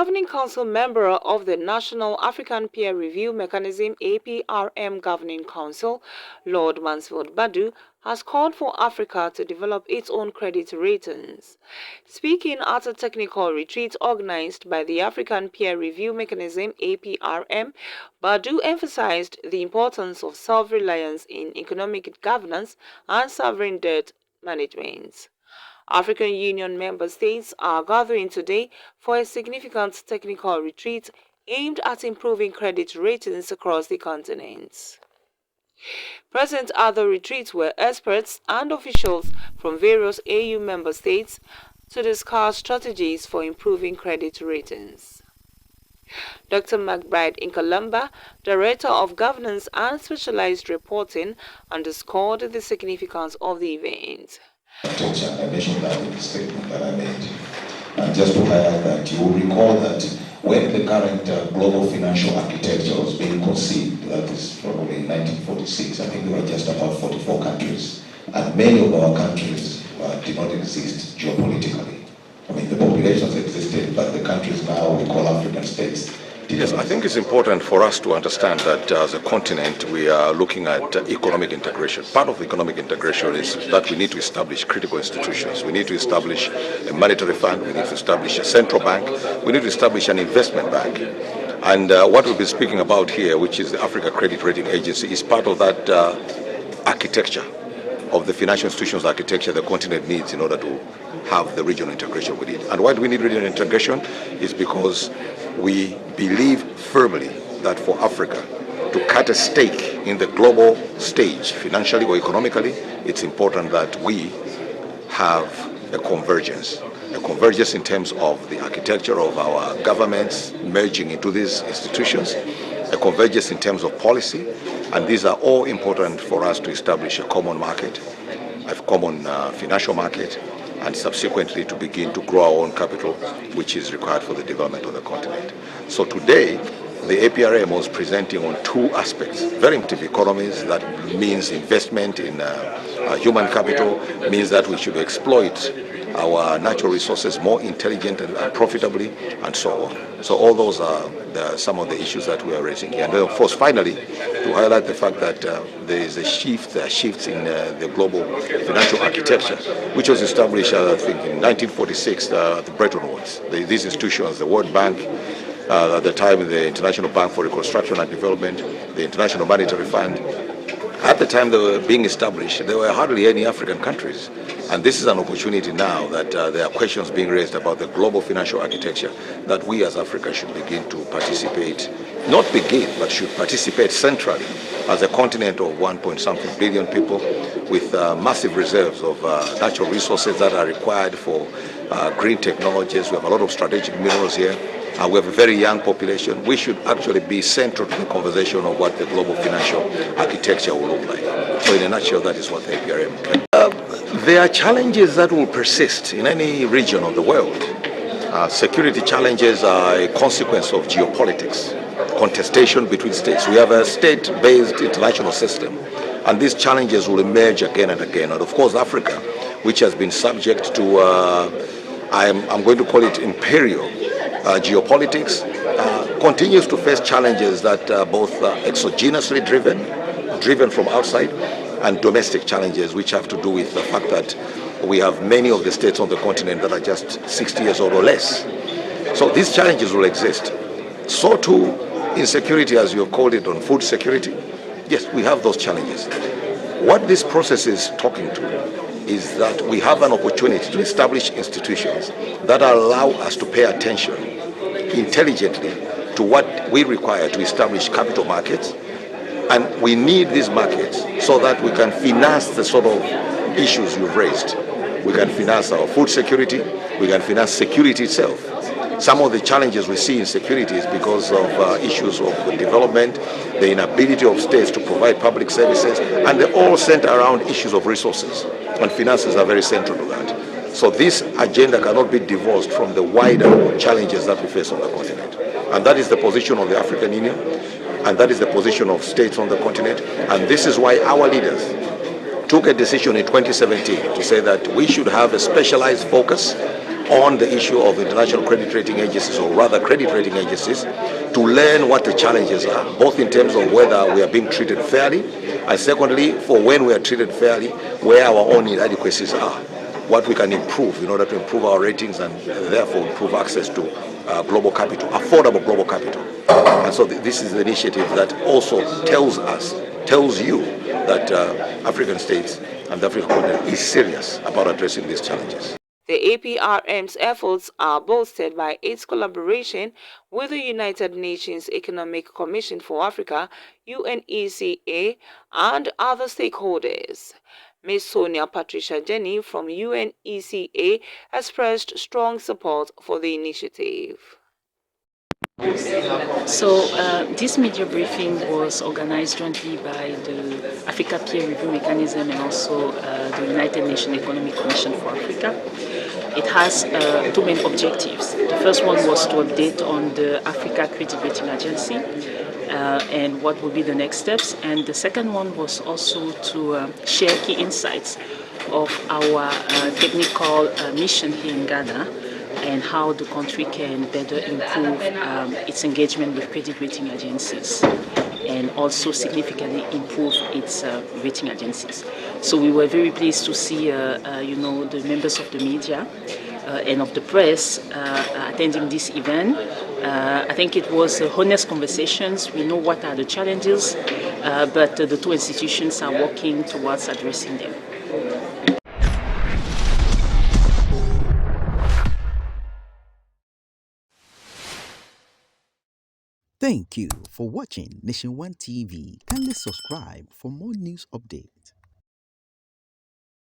Governing Council member of the National African Peer Review Mechanism Aprm Governing Council, Lord Mansfield Badu, has called for Africa to develop its own credit ratings. Speaking at a technical retreat organized by the African Peer Review Mechanism Aprm, Badu emphasized the importance of self-reliance in economic governance and sovereign debt management. African Union member states are gathering today for a significant technical retreat aimed at improving credit ratings across the continent. Present at the retreat were experts and officials from various AU member states to discuss strategies for improving credit ratings. Dr. McBride Inkalamba, Director of Governance and Specialized Reporting, underscored the significance of the event. I mentioned that in the statement that I made. And just to highlight that, you will recall that when the current global financial architecture was being conceived, that is probably in 1946, I think there were just about 44 countries. And many of our countries did not exist geopolitically. I mean, the populations existed, but the countries now we call African states. Yes, I think it's important for us to understand that as a continent we are looking at economic integration. Part of economic integration is that we need to establish critical institutions. We need to establish a monetary fund, we need to establish a central bank, we need to establish an investment bank. And what we'll be speaking about here, which is the Africa Credit Rating Agency, is part of that architecture, of the financial institutions architecture the continent needs in order to have the regional integration we need. And why do we need regional integration? Is because we believe firmly that for Africa to cut a stake in the global stage, financially or economically, it's important that we have a convergence in terms of the architecture of our governments merging into these institutions, a convergence in terms of policy, and these are all important for us to establish a common market, a common financial market, and subsequently to begin to grow our own capital, which is required for the development of the continent. So today, the Aprm was presenting on two aspects. Very active economies, that means investment in human capital, means that we should exploit our natural resources more intelligently and profitably, and so on. So all those are some of the issues that we are raising here. And then, of course, finally, to highlight the fact that there is a shift, there are shifts in the global financial architecture, which was established, I think, in 1946, the Bretton Woods. These institutions, the World Bank, at the time the International Bank for Reconstruction and Development, the International Monetary Fund, at the time they were being established, there were hardly any African countries. And this is an opportunity now that there are questions being raised about the global financial architecture that we as Africa should begin to participate, not begin, but should participate centrally as a continent of 1-point-something billion people with massive reserves of natural resources that are required for green technologies. We have a lot of strategic minerals here. We have a very young population. We should actually be central to the conversation of what the global financial architecture will look like. So in a nutshell, that is what the Aprm can. There are challenges that will persist in any region of the world. Security challenges are a consequence of geopolitics, contestation between states. We have a state-based international system, and these challenges will emerge again and again. And of course, Africa, which has been subject to, I'm going to call it imperial geopolitics, continues to face challenges that are both exogenously driven from outside, and domestic challenges which have to do with the fact that we have many of the states on the continent that are just 60 years old or less. So these challenges will exist. So too, insecurity, as you have called it, on food security. Yes, we have those challenges. What this process is talking to is that we have an opportunity to establish institutions that allow us to pay attention intelligently to what we require to establish capital markets. And we need these markets so that we can finance the sort of issues you've raised. We can finance our food security, we can finance security itself. Some of the challenges we see in security is because of issues of development, the inability of states to provide public services, and they all center around issues of resources. And finances are very central to that. So this agenda cannot be divorced from the wider challenges that we face on the continent. And that is the position of the African Union, and that is the position of states on the continent. And this is why our leaders took a decision in 2017 to say that we should have a specialized focus on the issue of international credit rating agencies, or rather credit rating agencies, to learn what the challenges are, both in terms of whether we are being treated fairly, and secondly, for when we are treated fairly, where our own inadequacies are, what we can improve in order to improve our ratings and therefore improve access to global capital, affordable global capital. And so this is the initiative that also tells you that African states and the African continent is serious about addressing these challenges. The APRM's efforts are bolstered by its collaboration with the United Nations Economic Commission for Africa, UNECA, and other stakeholders. Ms. Sonia Patricia Jenny from UNECA expressed strong support for the initiative. So this media briefing was organized jointly by the Africa Peer Review Mechanism and also the United Nations Economic Commission for Africa. It has two main objectives. The first one was to update on the Africa Credit Rating Agency and what will be the next steps. And the second one was also to share key insights of our technical mission here in Ghana, and how the country can better improve its engagement with credit rating agencies and also significantly improve its rating agencies. So we were very pleased to see the members of the media and of the press attending this event. I think it was honest conversations. We know what are the challenges, but the two institutions are working towards addressing them. Thank you for watching Nation One TV. Kindly subscribe for more news updates.